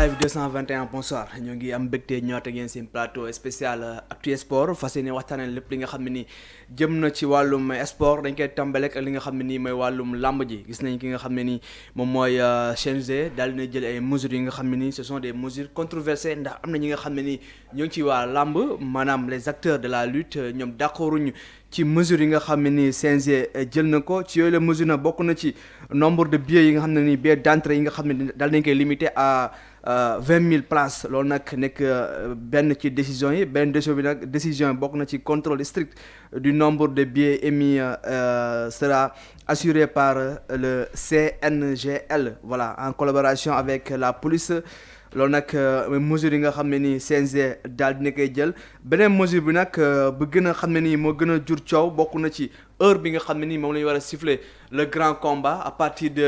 live 221 bonsoir ñoo ngi am mbégte ñëwaat ak yéen seen plateau spécial Actu Sport fas yéene waxtaanee lépp li nga xam ne ni jëm na ci wàllum sport dañ koy tàmbale ak li nga xam ne nii mooy wàllum làmb ji gis nañ ki nga xam ne ni moom mooy CNG daal dina jël ay mesures yi nga xam ne ni ce sont des mesures controversées ndax am na ñi nga xam ne ni ñoo ngi ci waa làmb maanaam les acteurs de la lutte ñoom d'accorduñu ci mesures yi nga xam ne ni CNG jël na ko ci yooyu la mesure na bokk na ci nombre de billets yi nga xam ne ni billets d'entrée yi nga xam ne daal nañ koy limité à 20 000 places loolu nag nekk benn ci décision yi benn décision bi nag décision yi bokk na ci contrôle strict du nombre de billets émis sera assuré par le CNGL voilà en collaboration avec la police loolu nag mesure yi nga xam ne ni CNG daal dina koy jël beneen mesure bi nag bu gën a xam ne nii moo gën a jur coow bokk na ci heure bi nga xam ne nii moom la ñu war a siffler le grand combat à partir de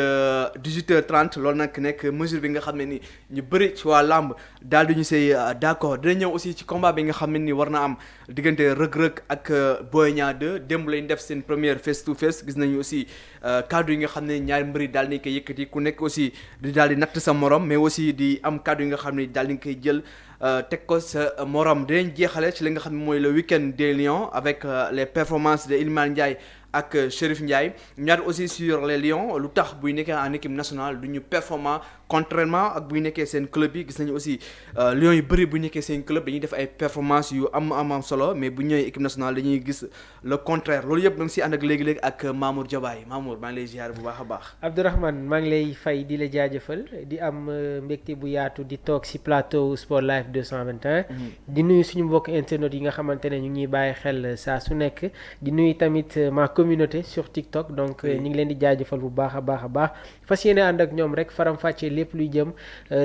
18h30 loolu nag nekk mesure bi nga xam ne ni ñu bëri ci waa làmb daal di ñu say d'accord dina ñëw aussi ci combat bi nga xam ne ni war na am diggante Reug-Reug ak Boy Niang 2 démb lañ def seen première face to face gis nañu aussi kaddu yi nga xam ne ñaari mbëri daal di koy yëkkati ku nekk aussi di daal di natt sa morom mais aussi di am kaddu yi nga xam ne daal di koy jël. teg ko sa morom dinañ jeexale ci li nga xam ne mooy le week-end des Lions avec les performances de Iliman Ndiaye ak Chérif Ndiaye ñaar aussi sur les Lions lu tax buy nekkee en équipe nationale du ñu performant contrairement ak buy nekkee seen club yi gis nañu aussi Lions yu bëri bu nekkee seen club dañuy def ay performances yu am solo mais bu ñëwee équipe nationale dañuy gis le contraire loolu yëpp da nga si ànd ak léegi-léegi ak Mamour Diabaye Mamour maa ngi lay ziar bu baax a baax. Abdourahmane maa ngi lay fay di la jaajëfal di am mbégte bu yaatu di toog si plateau Sport Live 221. di nuyu suñu mbokk internet yi nga xamante ne ñu ngi bàyyi xel saa su nekk di nuyu tamit ma communauté sur TikTok donc ñu ngi leen di jaajëfal bu baax a baax fas yéene ànd ak ñoom rek faram-fàccee lépp luy jëm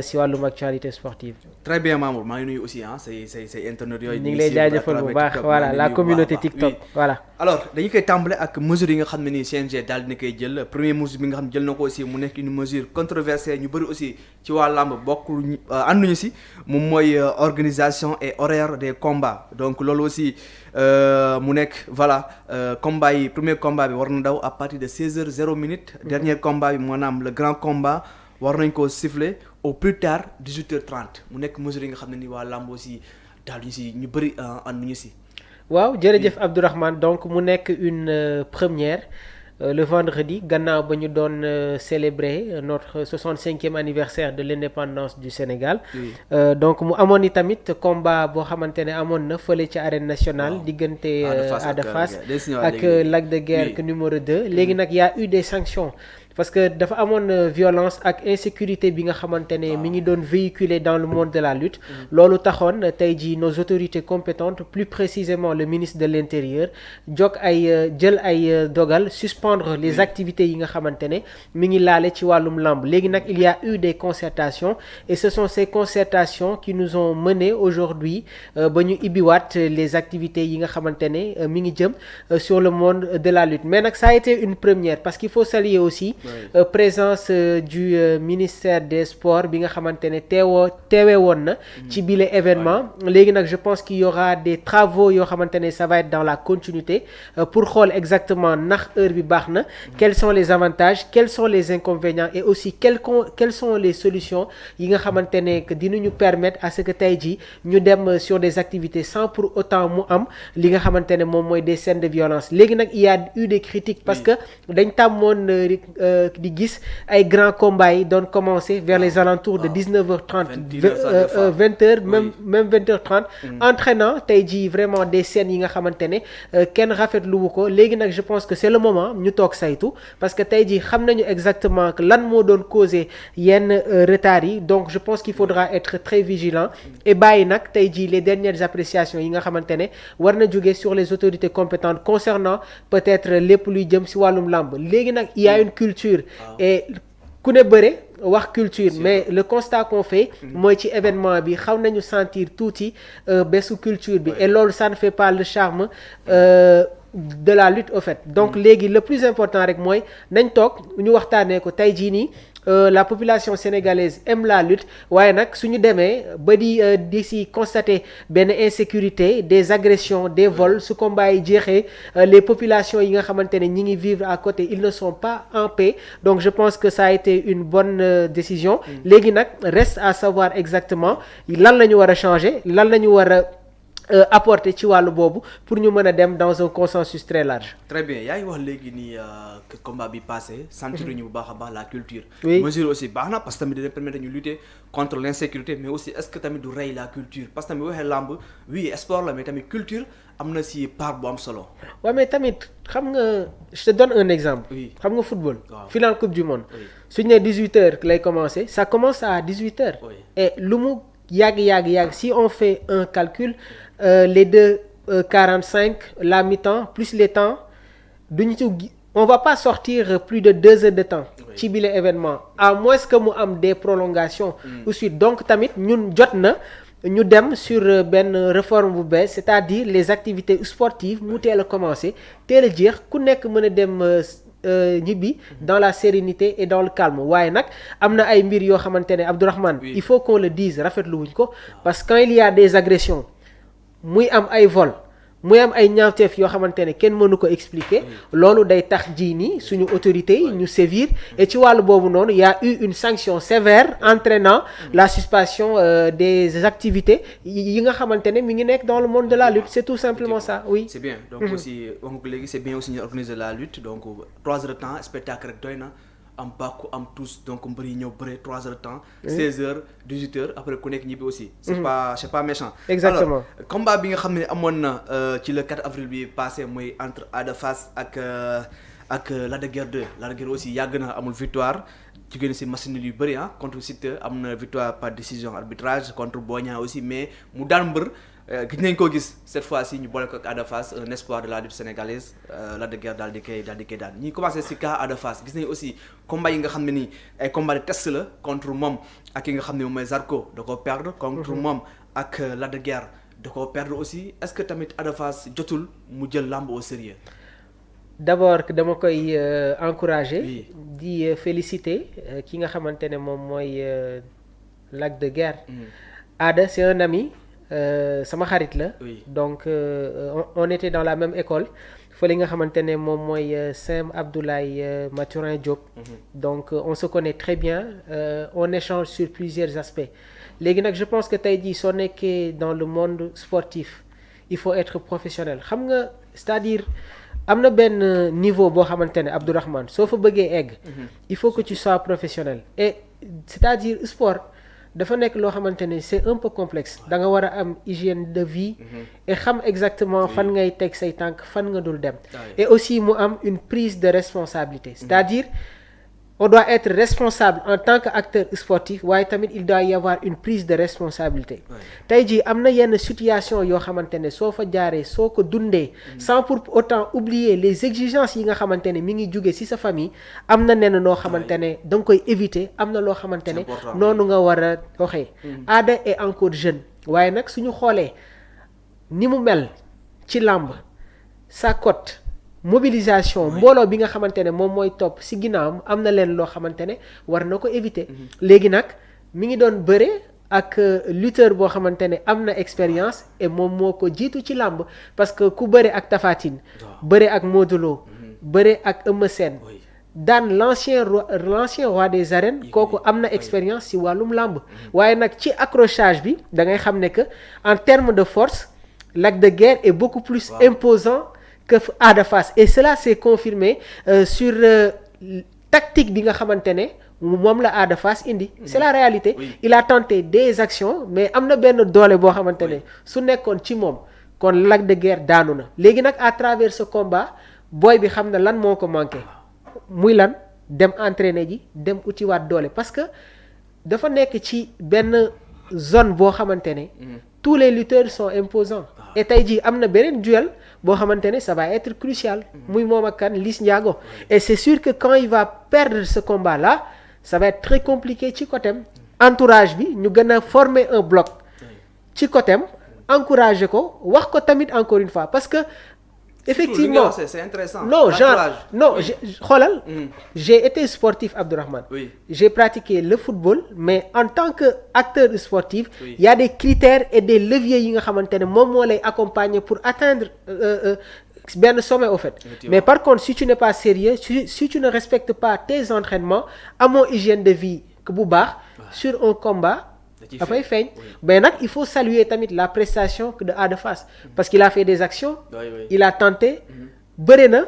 si wàllum actualité sportive. très bien Mamour maa ngi nuyu aussi say internet yooyu. ñu ngi lay jaajëfal bu baax voilà la communauté TikTok voilà. alors dañu koy tàmbale ak mesures yi nga xam ne nii CNG daal dina koy jël première mesure bi nga xam ne jël na ko aussi mu nekk une mesure controversée ñu bëri aussi ci waa làmb bokk ànduñu si moom mooy organisation et horaire des combats donc loolu aussi mu nekk voilà combat yi premier combat bi war na daw à partir de 16h00 dernier combat bi maanaam le grand combat war nañ koo siffler au plus tard 18h30 mu nekk mesure yi nga xam ne ni waa làmb aussi daal ñu si ñu bëri ànduñu si. waaw jërëjëf Abdourahmane donc mu nekk une première le vendredi gannaaw ba ñu doon célébrer notre 65e anniversaire de l'indépendance du Sénégal. Donc mu amoon ni tamit combat boo xamante ne amoon na fële ci arène nationale diggante Ada Fass ak Lac de Guiers numéro 2 léegi nag y a eu des sanctions. parce que dafa amoon violence ak insécurité bi nga xamante ne mi ngi doon véhiculer dans le monde de la lutte loolu taxoon tey jii nos autorités compétentes plus précisément le ministre de l'intérieur jël ay dogal suspendre les activités yi nga xamante ne mi ngi laale ci wàllum lamb léegi nag il y a eu des concertations et ce sont ces concertations qui nous ont mené aujourd'hui ba ñu ibbiwaat les activités yi nga xamante ne mi ngi jëm sur le monde de la lutte mais nag ça a été une première parce qu'il faut saluer aussi présence du ministère des sports bi nga xamante ne teewee woon na ci bile événement léegi nag je pense qu'il y aura des travaux yoo xamante ne ça va être dans la continuité pour xool exactement ndax heure bi baax na quels sont les avantages quels sont les inconvénients et aussi quelles sont les solutions yi nga xamante ne que dinañu permettre à ce que tey jii ñu dem sur des activités sans pour autant mu am li nga xamante ne moom mooy des scènes de violence léegi nag il y a eu des critiques parce que dañ tàmmoon di gis ay grands combats yi doon commencer vers les alentours de 19h30 20h même 20h30 entraînant tey jii vraiment des scènes yi nga xamante ne kenn rafetlu wu ko léegi nag je pense que c'est le moment ñu toog saytu parce que tey jii xam nañu exactement que lan moo doon causer yenn retard yi donc je pense qu'il faudra être très vigilant et bàyyi nag tey jii les dernières appréciations yi nga xamante ne war na jóge sur les autorités compétentes concernant peut-être lépp luy jëm ci wàllum làmb léegi nag il y a une culture et ku ne bëre wax culture mais le constat qu'on fait mooy ci événement bi xaw nañu sentir tuuti bésu culture bi et loolu ça ne fait pas le charme de la lutte au fait donc léegi le plus important rek mooy nañ toog ñu waxtaanee ko tey jii nii la population sénégalaise aime la lutte waaye nag suñu demee ba di si constater benn insécurité des agressions des vols su combat yi jeexee les populations yi nga xamante ne ñi ngi vivre à côté ils ne sont pas en paix donc je pense que ça a été une bonne décision léegi nag reste à savoir exactement lan la ñu war a changer lan la ñu war a apporter ci wàllu boobu pour ñu mën a dem dans un consensus très large. très bien yaa ngi wax léegi nii que combat bi passé sentir ñu bu baax a baax la culture. oui mesure aussi baax na parce que tamit dina permettre ñu lutter contre l'insécurité mais aussi est-ce que tamit du rey la culture parce que tamit waxee làmb oui sport la mais tamit culture am na si part bu am solo. waaw mais tamit xam nga je te donne un exemple. oui xam nga football. waaw finale coupe du monde. oui suñu nee 18h lay commencer ça commence à 18h. oui et lu mu yàgg si on fait un calcul les 2h45 la mi-temps plus les temps duñu ci on va pas sortir plus de 2 heures de temps. ci bile événement à moins que mu am des prolongations. ensuite donc tamit ñun jot na. ñu dem sur benn réforme bu bees c'est-à-dire les activités sportives mu teel a commencer teel a jeex ku nekk mën a dem ñibbi dans la sérénité et dans le calme waaye nag am na ay mbir yoo xamante ne Abdourahmane il faut qu'on le dise rafetlu wuñ ko parce que quand il y a des agressions muy am ay vol muy am ay ñaawteef yoo xamante ne kenn mënu ko expliquer loolu day tax ji nii suñu autorités yi ñu sévir et ci wàllu boobu noonu y a eu une sanction sévère entraînant la suspension des activités yi nga xamante ne mi ngi nekk dans le monde de la lutte c'est tout simplement ça oui. c'est bien donc aussi wax nga ko léegi c'est bien aussi ñu organiser la lutte donc 3 heures de temps spectacle rek doy na am bàkku am tous donc mbër yi ñëw bëre 3 heures de temps 16 heures 18 heures après ku nekk ñibbi aussi c'est pas méchant exactement alors combat bi nga xam ne amoon na ci le 4 avril bi passé mooy entre Ada Fass ak Lac de Guiers 2 Lac de Guiers aussi yàgg na amul victoire jigéen si machine yu bëri contre Siteu am na victoire par décision arbitrage contre Boy Niang aussi mais mu daan mbër gis nañ koo gis cette fois-ci ñu boole ko ak Ada Fass un espoir de la lutte sénégalaise Lac de Guiers daal di koy daan ñi commencé si cas Ada Fass gis nañ aussi combat yi nga xam ne nii ay combat de test la contre moom ak yi nga xam ne moom mooy Zarko da koo perdre contre moom ak Lac de Guiers da koo perdre aussi est-ce que tamit Ada Fass jotul mu jël lamb au sérieux d'abord dama koy encourager oui. di féliciter ki nga xamante ne moom mooy Lac de Guiers Ada c'est un ami sama xarit la oui. donc on était dans la même école fële nga xamante ne moom mooy Saint Abdoulaye Mathurin Diop donc on se connaît très bien on échange sur plusieurs aspects léegi nag je pense que tey jii soo nekkee dans le monde sportif il faut être professionnel xam nga c'est-à-dire am na benn niveau boo xamante ne Abdourahmane soo fa bëggee egg il faut que tu sois professionnel et c'est-à-dire sport dafa nekk loo xamante ne c'est un peu complexe da nga war a am hygiène de vie et xam exactement fan ngay teg say tànk fan nga dul dem et aussi mu am une prise de responsabilité c'est-à-dire on doit être responsable en tant qu'acteur sportif waaye tamit il doit y avoir une prise de responsabilité tey jii am na yenn situation yoo xamante ne soo fa jaaree soo ko dundee sans pour autant oublier les exigences yi nga xamante ne mi ngi jóge ci sa famille am na nenn noo xamante ne da nga koy éviter am na loo xamante ne noonu nga war a waxee Ada est encore jeune waaye nag suñu xoolee ni mu mel ci làmb sa cote mobilisation mbooloo bi nga xamante ne moom mooy topp ci ginnaawam am na leen loo xamante ne war na ko éviter léegi nag mi ngi doon bëre ak lutteur boo xamante ne am na expérience et moom moo ko jiitu ci làmb parce que ku bëre ak Tapha Tine bëre ak Modou Lo bëre ak Eumeu Sène daan l'ancien roi des arènes kooku am na expérience ci wàllum làmb waaye nag ci accrochage bi da ngay xam ne que en termes de force Lac de Guiers est beaucoup plus imposant que Ada Fass et cela s'est confirmé sur tactique bi nga xamante ne moom la Ada Fass indi c'est la réalité il a tenté des actions mais am na benn doole boo xamante ne su nekkoon ci moom kon Lac de Guiers daanu na léegi nag à travers ce combat booy bi xam na lan moo ko manqué muy lan dem entraîner ji dem utiwaat doole parce que dafa nekk ci benn zone boo xamante ne tous les lutteurs sont imposants et tey jii am na beneen duel boo xamante ne ça va être crucial muy moom ak kan Liss Ndiago et c'est sûr que quand il va perdre ce combat là ça va être très compliqué ci côté entourage bi ñu gën a former un bloc ci côté encourager ko wax ko tamit encore une fois parce que effectivement c'est intéressant. non genre non xoolal j'ai été sportif Abdourahmane. Oui. J'ai pratiqué le football mais en tant que acteur sportif il y a des critères et des leviers yi nga xamante ne moom moo lay accompagner pour atteindre benn sommet au fait. Mais par contre si tu n'es pas sérieux si tu ne respectes pas tes entraînements amoo hygiène de vie que bu baax sur un combat dafay feeñ mais nag il faut saluer tamit la prestation de Ada Fass parce qu'il a fait des actions il a tenté bëri na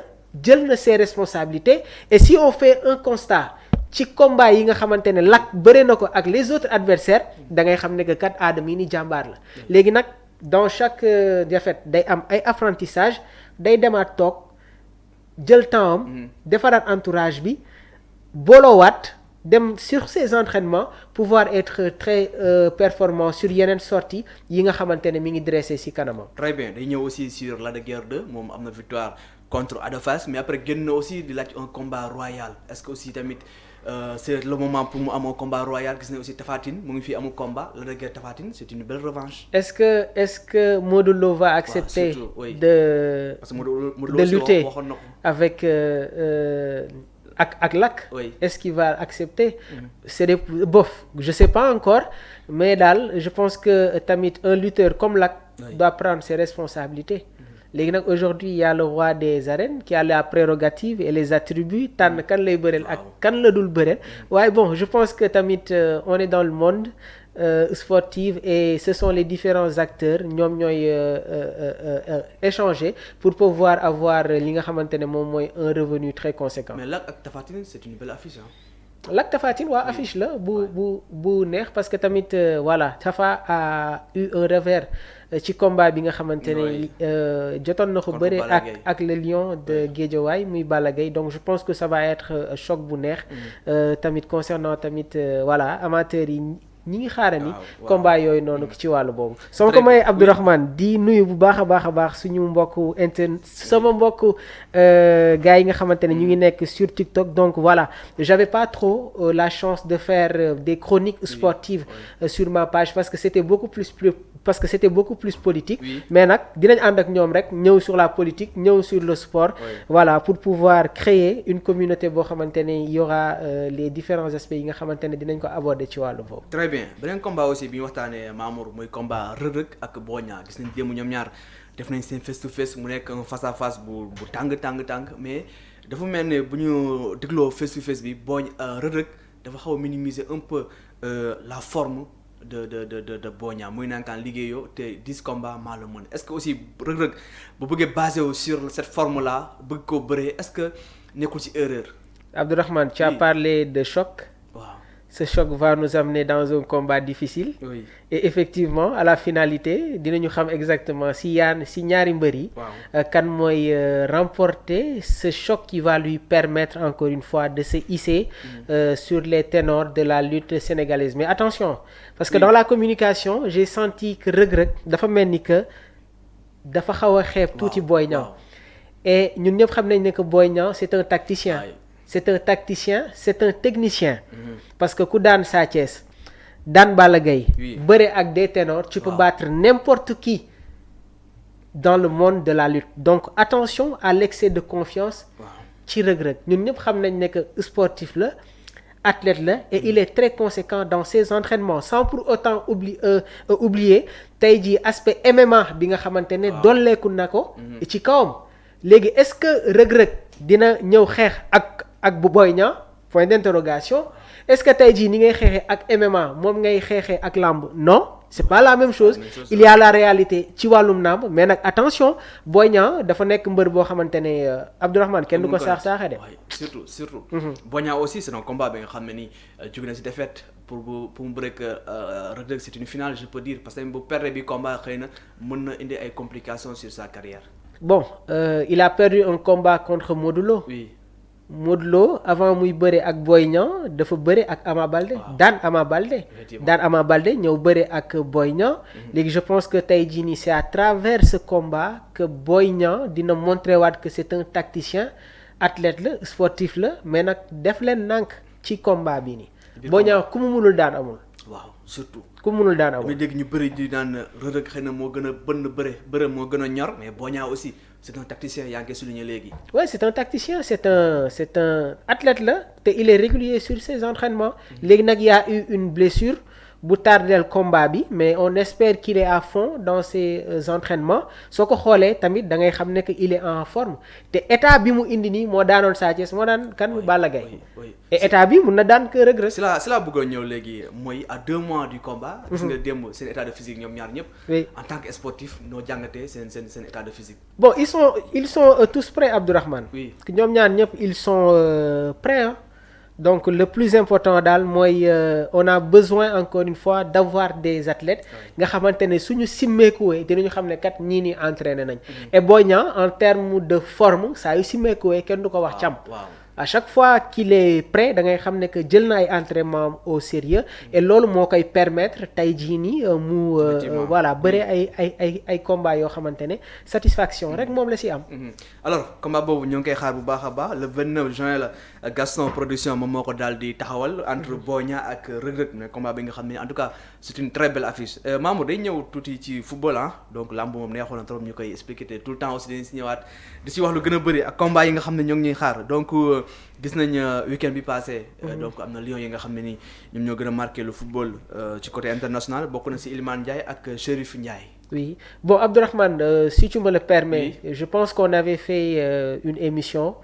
jël na ses responsabilités et si on fait un constat ci combat yi nga xamante ne Lac bëri na ko ak les autres adversaires da ngay xam ne que kat Ada mii ni jàmbaar la léegi nag dans chaque défaite day am ay apprentissage day demaat toog jël temps am defaraat entourage bi booloowaat dem sur ses entraînements pouvoir être très performant sur yeneen sorties yi nga xamante ne mi ngi dressé ci kanamam. Très bien day ñëw aussi sur Lac de Guiers 2 moom am na victoire contre Ada Fass mais après génn na aussi di laaj un combat royal est-ce que aussi tamit c'est le moment pour mu am un combat royal gis na aussi Tapha Tine mu ngi fi amul combat Lac de Guiers Tapha Tine c'est une belle revanche. Est-ce que Modou Lo va accepter de lutter avec ak Lac. Est-ce qu'il va accepter. C'est des bof je sais pas encore mais daal je pense que tamit un lutteur comme Lac doit prendre ses responsabilités. léegi nag aujourd'hui il y a le roi des arènes qui a la prérogative et les attributs tànn kan lay bëreel ak kan la dul bëreel waaye bon je pense que tamit on est dans le monde sportif et ce sont les différents acteurs ñoom ñooy échanger pour pouvoir avoir li nga xamante ne moom mooy un revenu très conséquent. Mais Lac ak Tapha Tine c'est une belle affiche hein. Lac Tapha Tine waa affiche la bu neex parce que tamit voilà Tapha a eu un revers ci combat bi nga xamante ne jotoon na ko bëre ak le lion de Guédiawaye muy Balla Gaye donc je pense que ça va être choc bu neex tamit concernant tamit voilà amateurs yi ñi ngi xaarani combat yooyu noonu ci wàllu boobu sama ko may Abdourahmane di nuyu bu baax a baax suñu mbokku sama mbokku gars yi nga xamante ne ñu ngi nekk sur TikTok donc voilà j'avais pas trop la chance de faire des chroniques sportives sur ma page parce que c'était beaucoup plus politique mais nag dinañ ànd ak ñoom rek ñëw sur la politique ñëw sur le sport voilà pour pouvoir créer une communauté boo xamante ne y aura les différents aspects yi nga xamante ne dinañ ko aborder ci wàllu boobu. Très bien beneen combat aussi bi ñu waxtaanee Mamour mooy combat Reug Reug ak Boy Niang gis nañ démb ñoom ñaar def nañ seen face to face mu nekk un face à face bu tàng mais dafa mel ne bu ñu dégloo face to face bi Reug Reug dafa xaw a minimiser un peu la forme de Boy Niang muy nankaan liggéeyoo te 10 combats maa la mën est-ce que aussi Reug Reug bu bëggee basé wu sur cette forme là bëgg koo bëree est-ce que nekkul ci erreur. Abdourahmane tu as parlé de choc. Ce choc va nous amener dans un combat difficile. Et effectivement à la finalité dinañu xam exactement si ñaari mbër yi kan mooy remporter ce choc qui va lui permettre encore une fois de se hisser sur les ténors de la lutte sénégalaise. Mais attention parce que dans la communication j'ai senti que Reug Reug dafa mel ni que dafa xaw a xeeb tuuti Boy Niang et ñun ñëpp xam nañ ne que Boy Niang c'est un tacticien. C'est un tacticien, c'est un technicien. Parce que ku daan Sa Thiès daan Balla Gaye bëre ak des ténors tu peux battre n'importe qui dans le monde de la lutte. Donc attention à l'excès de confiance ci Reug Reug ñun ñëpp xam nañ ne que sportif la athlète la et il est très conséquent dans ses entraînements sans pour autant oublier tey jii aspect MMA bi nga xamante ne dolleeku na ko ci kawam léegi est-ce que Reug Reug dina ñëw xeex ak bu Boy Niang point d'interrogation est-ce que tey jii ni ngay xeexee ak MMA moom ngay xeexee ak lamb non c'est pas la même chose il y a la réalité ci wàllum lamb mais nag attention Boy Niang dafa nekk mbër boo xamante ne Abdourahmane kenn du ko saax-saaxe de surtout Boy Niang aussi c'est un combat bi nga xam ne ni jóge na ci défaite pour mu bëre Reug Reug c'est une finale je peux dire parce que bu perdre bi combat xëy na mën na indi ay complications sur sa carrière. Bon il a perdu un combat contre Modou Lo. Modou Lo avant muy bëre ak Boy Niang dafa bëre ak Ama Baldé daan Ama Baldé ñëw bëre ak Boy Niang léegi je pense que tey jii nii c'est à travers ce combat que Boy Niang dina montrer waat que c'est un tacticien athlète la sportif la mais nag def leen nànk ci combat bi nii Boy Niang ku mu mënul daan amul waaw surtout. ku mënul daan amul. damay dégg ñu bëri di naan Reug Reug xëy na moo gën a bënn bëre moo gën a ñor mais Boña aussi c'est un tacticien yaa ngi koy souligner léegi. Ouais, c'est un tacticien, c'est un athlète là te il est régulier sur ses entraînements. léegi nag y a eu une blessure bu tardel combat bi mais on espère qu'il est à fond dans ses entraînements soo ko xoolee tamit da ngay xam ne que il est en forme te état bi mu indi nii moo daanoon Sa Thiès moo daan kan Balla Gaye et état bi mun na daan ko Reug Reug. c'est là bëggoon ñëw léegi mooy à 2 mois du combat. gis nga démb seen état de physique ñoom ñaar ñëpp. oui en tant que sportif noo jàngatee seen état de physique. bon ils sont tous prêts Abdourahmane. oui ñoom ñaar ñëpp ils sont prêts hein? Donc le plus important daal mooy on a besoin encore une fois d'avoir des athlètes nga xamante ne suñu simmeekuwee dinañu xam ne kat ñii nii entraîné nañ. et Boy Niang en termes de forme saa yu simmeekuwee kenn du ko wax càmm. à chaque fois qu'il est prêt da ngay xam ne que jël na ay entraînement au sérieux et loolu moo koy permettre tey jii nii mu voilà bëre ay combat yoo xamante ne satisfaction rek moom la si am. alors combat boobu ñoo ngi koy xaar bu baax a baax le 29 juin la Gaston Production moom moo ko daal di taxawal entre Boy Niang ak Reug Reug mais combat bi nga xam ne en tout cas c'est une très belle affiche Mamour day ñëw tuuti ci football donc lamb moom neexoon na trop ñu koy expliquer te tout le temps aussi dañu si ñëwaat di si wax lu gën a bëri ak combat yi nga xam ne ñoo ngi ñuy xaar donc gis nañ week-end bi passé donc am na Lions yi nga xam ne ni ñoom ñoo gën a marqué le football ci côté international bokk na si Iliman Ndiaye ak Chérif Ndiaye. Oui, bon Abdourahmane, si tu me le permets, oui. Je pense qu'on avait fait une émission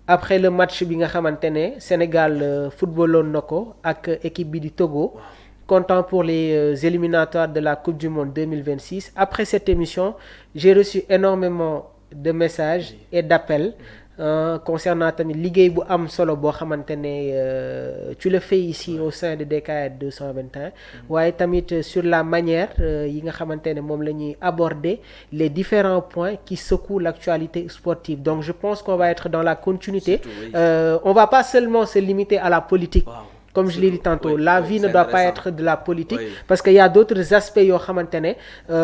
après le match bi nga xamante ne Sénégal footballoon na ko ak équipe bi di Togo. Wow. Comptant pour les éliminatoires de la Coupe du Monde 2026. Après cette émission, j'ai reçu énormément de messages et d'appels concernant tamit liggéey bu am solo boo xamante ne tu le fais ici au sein de DKR 221 waaye tamit sur la manière yi nga xamante ne moom la ñuy aborder les différents points qui secouent l'actualité sportive. Donc je pense qu'on va être dans la continuité. Surtout, oui. On va pas seulement se limiter à la politique. Wow. Comme je l'ai dit tantôt, la vie ne doit pas être de la politique parce qu'il y a d'autres aspects yoo xamante ne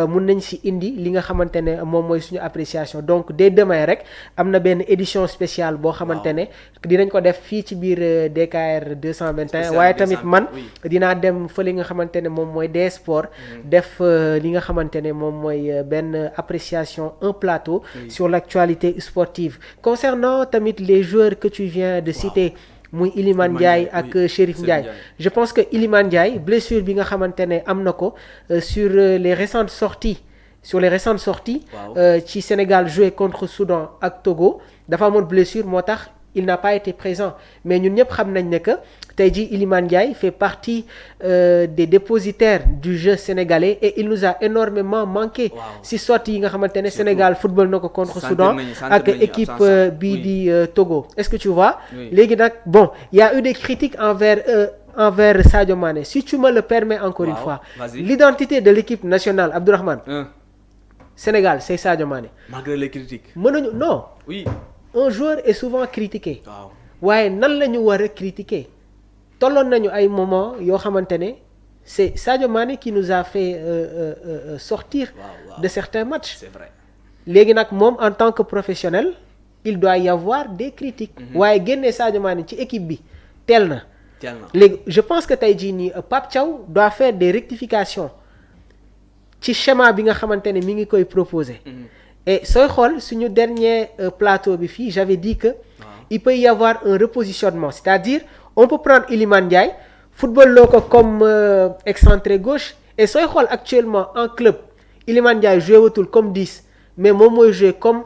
mun nañ si indi li nga xamante ne moom mooy suñu appréciation. Donc dès demain rek am na benn édition spéciale boo xamante ne dinañ ko def fii ci biir DKR 221 waaye tamit man dinaa dem fa li nga xamante ne moom mooy des sports def li nga xamante ne moom mooy benn appréciation un plateau sur l'actualité sportive. Concernant tamit les joueurs que tu viens de citer muy Iliman Ndiaye ak Chérif Ndiaye je pense que Iliman Ndiaye blessure bi nga xamante ne am na ko sur les récentes sorties ci Sénégal joué contre Soudan ak Togo dafa amoon blessure moo tax il n'a pas été présent mais ñun ñëpp xam nañ ne que tey jii Iliman Ndiaye fait partie des dépositaires du jeu sénégalais et il nous a énormément manqué si sorties yi nga xamante ne Sénégal football na ko contre Soudan ak équipe bii di Togo est-ce que tu vois léegi nag bon il y a eu des critiques envers Sadio Mané si tu me le permets encore une fois l'identité de l'équipe nationale Abdourahmane Sénégal c'est Sadio Mané malgré les critiques mënuñu non un joueur est souvent critiqué waaye nan la ñu war a critiquer tolloon nañu ay moments yoo xamante ne c'est Sadio Mané qui nous a fait sortir de certains matchs. C'est vrai. léegi nag moom en tant que professionnel il doit y avoir des critiques waaye génnee Sadio Mané ci équipe bi teel na léegi je pense que tey jii nii Pape Thiaw doit faire des rectifications ci schéma bi nga xamante ne mi ngi koy proposer et sooy xool suñu dernier plateau bi fii j'avais dit que il peut y avoir un repositionnement c'est-à-dire on peut prendre Iliman Ndiaye football loo ko comme excentré gauche et sooy xool actuellement en club Iliman Ndiaye joué watul comme 10 mais moom mooy joué comme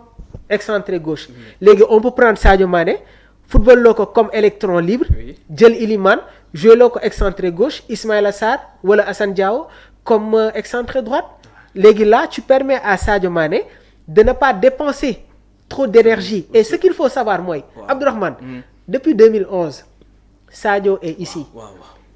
excentré gauche léegi on peut prendre Sadio Mané football loo ko comme électron libre jël Iliman joué loo ko excentré gauche Ismaïla Sarr wala Assane Diao comme excentré droite léegi là tu permets à Sadio Mané de ne pas dépenser trop d'énergie et ce qu'il faut savoir mooy Abdourahmane depuis 2011 Sadio est ici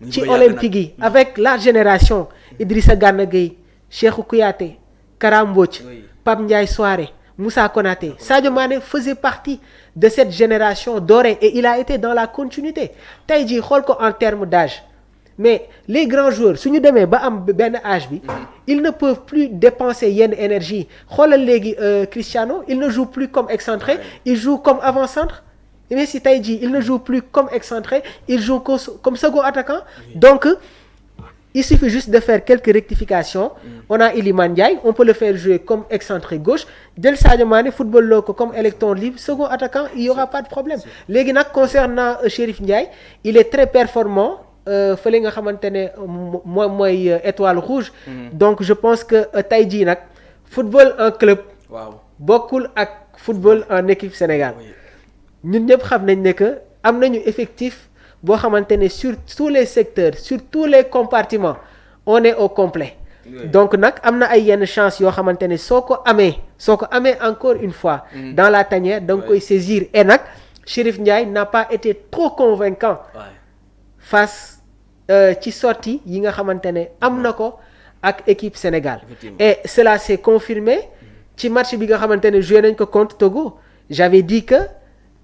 ci olympique yi avec la génération Idrissa Gana Gueye Cheikhou Kouyaté Kara Mbodj Pape Ndiaye Souaré Moussa Konaté Sadio Mané faisait partie de cette génération dorée et il a été dans la continuité tey jii xool ko en termes d'âge mais les grands joueurs su ñu demee ba am benn âge bi ils ne peuvent plus dépenser yenn énergie xoolal léegi Cristiano il ne joue plus comme excentré il joue comme avant-centre mais si tey jii il ne joue plus comme excentré il joue comme second attaquant donc il suffit juste de faire quelques rectifications. On a Iliman Ndiaye, on peut le faire jouer comme excentré gauche. Del Sadio Mané, football loco comme électron libre, second attaquant, il n'y aura pas de problème. Léegi nag concernant Chérif Ndiaye, il est très performant. Fële nga xamante ne moom mooy étoile rouge. Donc je pense que tey jii nag football en club. waaw bokkul ak football en équipe Sénégal. ñun ñëpp xam nañ ne que am nañu effectif boo xamante ne sur tous les secteurs sur tous les compartiments on est au complet. Donc nag am na ay yenn chance yoo xamante ne soo ko amee encore une fois. dans la tanière da nga koy saisir et nag Chérif Ndiaye n'a pas été trop convaincant. face ci sortie yi nga xamante ne am na ko ak équipe Sénégal. Et cela s'est confirmé ci match bi nga xamante ne joué nañ ko contre Togo. J'avais dit que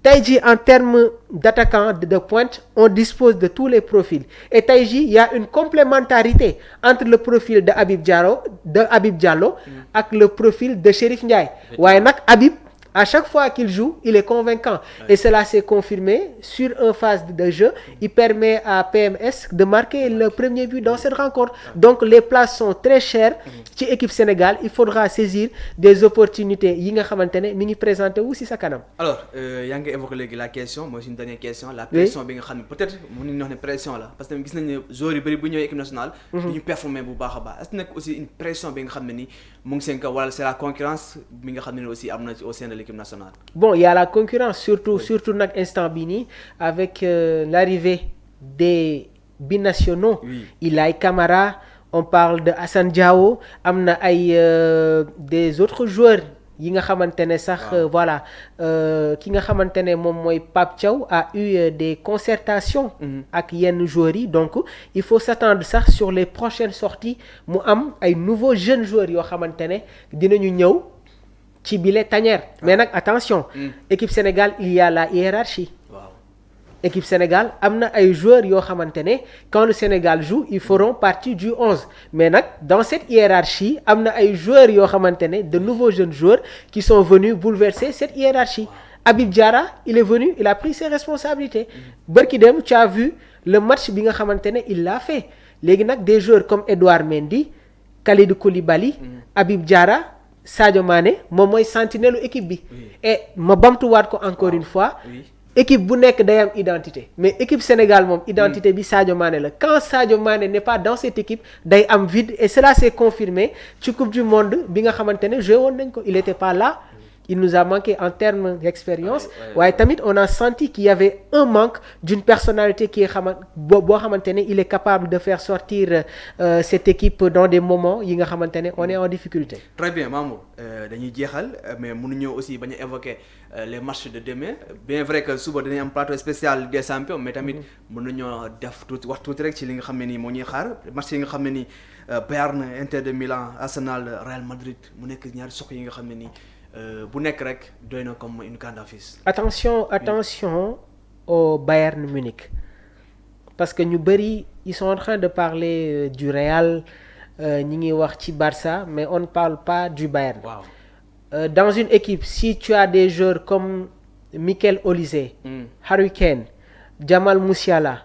tey jii en termes d'attaquant de pointe on dispose de tous les profils et tey jii il y a une complémentarité entre le profil de Habib Diallo ak le profil de Chérif Ndiaye. waaye nag Habib à chaque fois qu'il joue il est convaincant. Et cela s'est confirmé sur une phase de jeu. Il permet à PMS de marquer le premier but dans cette rencontre. Donc les places sont très chères ci équipe Sénégal. Il faudra saisir des opportunités yi nga xamante ne mi ngi présenté wu si sa kanam. Alors yaa ngi évoqué léegi la question mooy suñu dernière question. la pression bi nga xam ne peut-être mën nañu wax ne pression la parce que gis nañu ne joueurs yu bëri bu ñëwee équipe nationale. ñu performer bu baax a baax est-ce que nekk aussi une pression bi nga xam ne ni mu ngi seen kaw wala c'est la concurrence bi nga xam ne aussi am na au sein de l'équipe nationale. Bon, il y a la concurrence surtout nag instant bi nii avec l'arrivée des binationaux. Ilaï Camara, on parle de Assane Diao, am na ay des autres joueurs yi nga xamante ne sax voilà ki nga xamante ne moom mooy Pape Thiaw a eu des concertations ak yenn joueurs yi. Donc il faut s'attendre sax sur les prochaines sorties mu am ay nouveaux jeunes joueurs yoo xamante ne dinañu ñëw ci bile tanière. Mais nag attention équipe Sénégal il y a la hiérarchie. Équipe Sénégal am na ay joueurs yoo xamante ne quand le Sénégal joue ils feront partie du 11 mais nag dans cette hiérarchie am na ay joueurs yoo xamante ne de nouveaux jeunes joueurs qui sont venus bouleverser cette hiérarchie. Habib Diarra il est venu il a pris ses responsabilités. Bërki dem tu as vu le match bi nga xamante ne il l'a fait. Léegi nag des joueurs comme Edouard Mendy, Kalidou Koulibaly, Habib Diarra, Sadio Mané moom mooy sentinelle équipe bi. Et ma bamtuwaat ko encore une fois. Équipe bu nekk day am identité mais équipe Sénégal moom identité bi Sadio Mané la. Quand Sadio Mané n'est pas dans cette équipe day am vide et cela s'est confirmé ci coupe du monde bi nga xamante ne joué woon nañ ko il était pas là. Il nous a manqué en termes d'expérience. waaye tamit on a senti qu'il y avait un manque d'une personnalité qui est boo xamante ne il est capable de faire sortir cette équipe dans des moments yi nga xamante ne on est en difficulté. Très bien Mamour dañuy jeexal mais mënuñu aussi bañ a évoquer les matchs de demain bien vrai que suba dinañ am plateau spécial des champions mais tamit mënuñoo def tuuti wax tuuti rek ci li nga xam ne nii moo ñuy xaar match yi nga xam ne nii Bayern, Inter de Milan, Arsenal, Real Madrid mu nekk ñaari sox yi nga xam ne nii bu nekk rek doy na comme une grande affiche. Attention au Bayern Munich parce que ñu bëri ils sont en train de parler du Real ñi ngi wax ci Barça mais on ne parle pas du Bayern. Dans une équipe si tu as des joueurs comme Mikel Olise, Harry Kane, Jamal Musiala,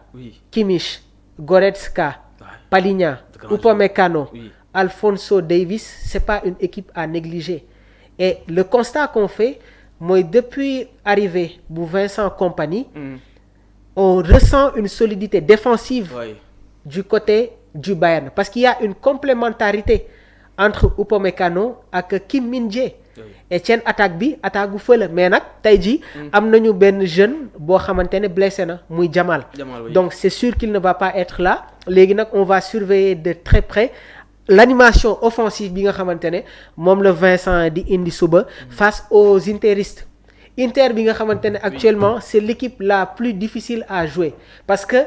Kimmich, Goretzka, Palhinha, Upamecano, Alphonso Davies, c'est pas une équipe à négliger. Et le constat qu'on fait mooy depuis arrivée bu Vincent Kompany on ressent une solidité défensive du côté du Bayern parce qu'il y a une complémentarité entre Upamecano ak Kim Min-jae. Et seen attaque bu fële mais nag tey jii am nañu benn jeune boo xamante ne blessé na muy Jamal. Donc c'est sûr qu'il ne va pas être là. Léegi nag on va surveiller de très près l'animation offensive bi nga xamante ne moom la Vincent di indi suba face aux interistes. Inter bi nga xamante ne actuellement c'est l'équipe la plus difficile à jouer parce que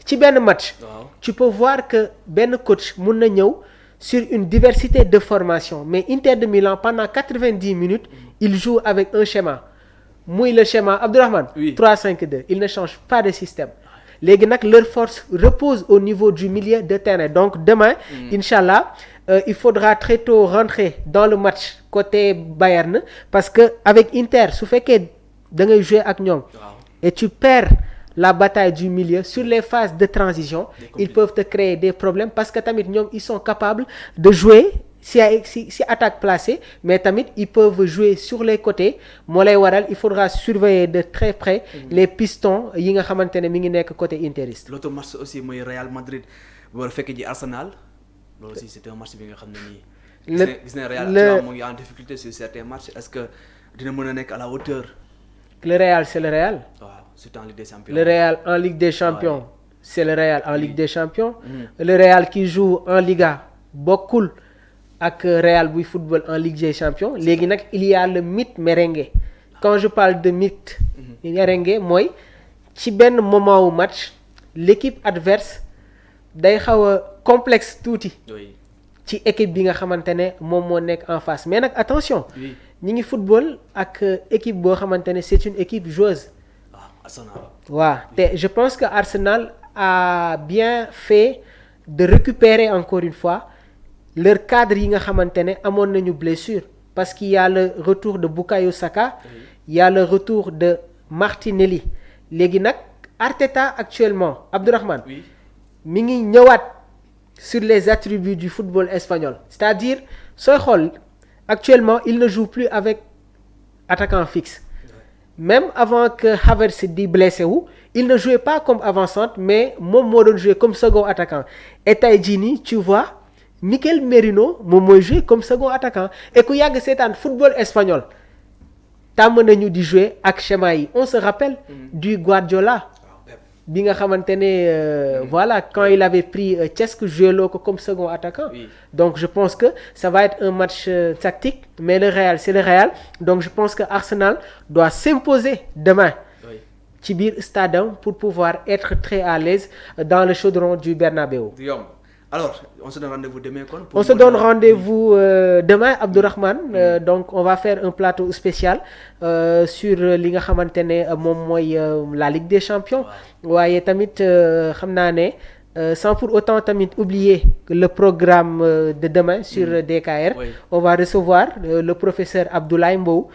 ci benn match tu peux voir que benn coach mun na ñëw sur une diversité de formation mais Inter de Milan pendant 90 minutes il joue avec un schéma muy le schéma Abdourahmane 3-5-2 il ne change pas de système. Léegi nag leur force repose au niveau du milieu de terrain donc demain inchallah il faudra très tôt rentrer dans le match côté Bayern parce que avec Inter su fekkee da ngay jouer ak ñoom et tu perds la bataille du milieu sur les phases de transition ils peuvent te créer des problèmes parce que tamit ñoom ils sont capables de jouer si attaque placée mais tamit ils peuvent jouer sur les côtés moo lay waral il faudra surveiller de très près les pistons yi nga xamante ne mi ngi nekk côté interiste. l'autre match aussi mooy Real Madrid war a fekk ji Arsenal loolu aussi c'est un match bi nga xam ne nii gis nañ Real actuellement mu ngi en difficulté sur certains matchs est-ce que dina mën a nekk à la hauteur. Le Real c'est le Real. waaw surtout en Ligue des Champions. Le Real en Ligue des Champions c'est le Real en Ligue des Champions. Le Real qui joue en Liga bokkul ak Real buy football en Ligue des Champions léegi nag il y a le mythe merengue quand je parle de mythe merengue mooy ci benn moment wu match l'équipe adverse day xaw a complexe tuuti ci équipe bi nga xamante ne moom moo nekk en face mais nag attention ñi ngi football ak équipe boo xamante ne c'est une équipe joueuse waaw te je pense que Arsenal a bien fait de récupérer encore une fois leur cadre yi nga xamante ne amoon nañu blessure parce qu'il y a le retour de Bukayo Saka il y a le retour de Martinelli léegi nag Arteta actuellement Abdourahmane mi ngi ñëwaat sur les attributs du football espagnol c'est-à-dire sooy xool actuellement il ne joue plus avec attaquant fixe même avant que Havertz di blessé wu il ne jouait pas comme avant-centre mais moom moo doon jouer comme second attaquant et tey jii nii tu vois Mikel Merino moom mooy jouer comme second attaquant et ku yàgg seetaan football espagnol tàmm nañu di jouer ak schéma yi on se rappelle du Guardiola bi nga xamante ne voilà quand il avait pris Cesc joué loo ko comme second attaquant donc je pense que ça va être un match tactique mais le Real c'est le Real donc je pense que Arsenal doit s'imposer demain ci biir stade pour pouvoir être très à l'aise dans le chaudron du Bernabéu. Alors, on se donne rendez-vous demain quoi? On se donne rendez-vous demain Abdourahmane donc on va faire un plateau spécial sur li nga xamante ne moom mooy la Ligue des Champions waaye tamit xam naa ne sans pour autant tamit oublier le programme de demain sur DKR on va recevoir le professeur Abdoulaye Mbow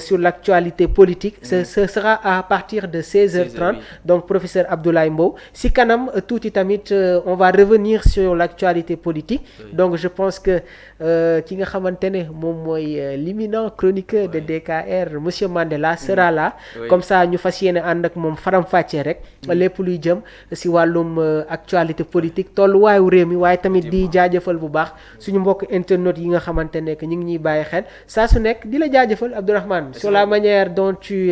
sur l'actualité politique ce sera à partir de 16h30 donc professeur Abdoulaye Mbow si kanam tuuti tamit on va revenir sur l'actualité politique donc je pense que ki nga xamante ne moom mooy l'éminent chroniqueur de DKR monsieur Mandela sera là comme ça ñu fas yéene ànd ak moom faram-fàccee rek lépp luy jëm si wàllum actualité politique tolluwaayu réew mi waaye tamit di jaajëfal bu baax suñu mbokk internautes yi nga xamante ne que ñu ngi ñuy bàyyi xel saa su nekk di la jaajëfal Abdourahmane sur la manière dont tu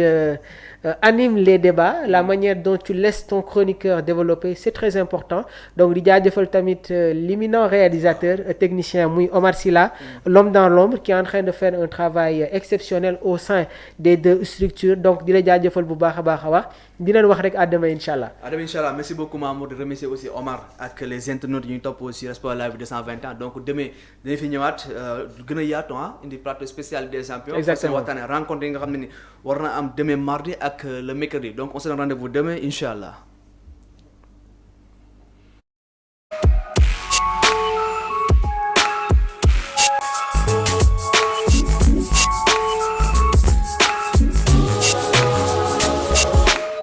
anime les débats la manière dont tu laisses ton chroniqueur développer c'est très important donc di jaajëfal tamit l'éminent réalisateur technicien muy Omar Silla l'homme dans l'ombre qui est en train de faire un travail exceptionnel au sein des deux structures donc di la jaajëfal bu baax a baax a baax di leen wax rek à demain inchallah. À demain inchallah merci beaucoup Mamour de remercier aussi Omar ak les internautes yi ñu topp aussi Sport Live 220 ans donc demain dañu fi ñëwaat gën a yaatu indi plateau spécial des champions. Exactement waxtaanee rencontre yi nga xam ne ni war na am demain mardi ak le mercredi donc on se donne rendez-vous demain inchallah.